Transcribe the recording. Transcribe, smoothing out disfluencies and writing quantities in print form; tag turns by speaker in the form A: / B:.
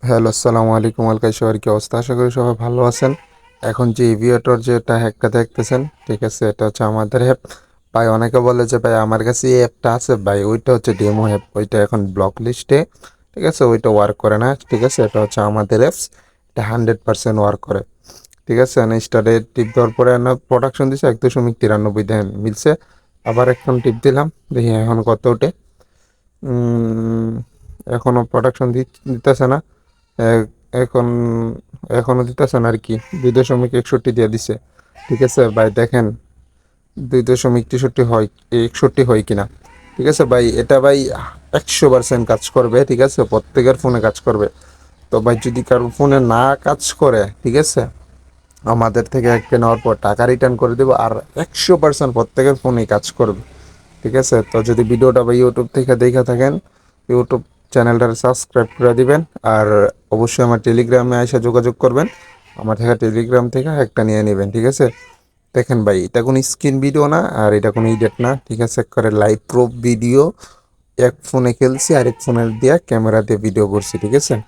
A: Hello, আসসালামু আলাইকুম। ওয়ালকাই সবার কি অবস্থা? আশা করি সবাই ভালো আছেন। এখন যে এভিয়েটর যেটা হ্যাকটা দেখতেছেন, ঠিক আছে, এটা হচ্ছে আমাদের অ্যাপ। ভাই অনেকে বলে যে ভাই আমার কাছে এই অ্যাপটা আছে, ভাই ওইটা হচ্ছে ডেমো অ্যাপ, ওইটা এখন ব্লক লিস্টে, ঠিক আছে, ওইটা ওয়ার্ক করে না, ঠিক আছে। এটা হচ্ছে আমাদের অ্যাপস, এটা 100% ওয়ার্ক করে, ঠিক আছে। স্টার্টে টিপ দেওয়ার পরে না প্রোডাকশন দিছে 1.93 দেন মিলছে। আবার এখন টিপ দিলাম, দেখি এখন কত ওঠে। এখনও প্রোডাকশন দিতেছে না। এ- এখন এখনো দিতেছে না আর কি। 2.61 দিয়ে দিছে, ঠিক আছে ভাই। দেখেন 2.63 হয়, 61 হয় কিনা, ঠিক আছে ভাই। এটা ভাই 100% কাজ করবে, ঠিক আছে, প্রত্যেকের ফোনে কাজ করবে। তো ভাই যদি কারোর ফোনে না কাজ করে, ঠিক আছে, আমাদের থেকে একটা নেওয়ার পর টাকা রিটার্ন করে দেবো। আর 100% প্রত্যেকের ফোনেই কাজ করবে, ঠিক আছে। তো যদি ভিডিওটা ভাই ইউটিউব থেকে দেখে থাকেন, ইউটিউব চ্যানেলটা সাবস্ক্রাইব করে দিবেন। আর অবশ্যই আমার টেলিগ্রামে এসে যোগাযোগ করবেন, আমার থেকে টেলিগ্রাম থেকে একটা নিয়ে নেবেন, ঠিক আছে। দেখেন ভাই, এটা কোনো স্ক্রিন ভিডিও না, আর এটা কোনো ইডিট না, ঠিক আছে, করে লাইভ প্রুফ ভিডিও। এক ফোনে খেলছি, আরেক ফোনের দিয়ে ক্যামেরা দিয়ে ভিডিও করছি, ঠিক আছে।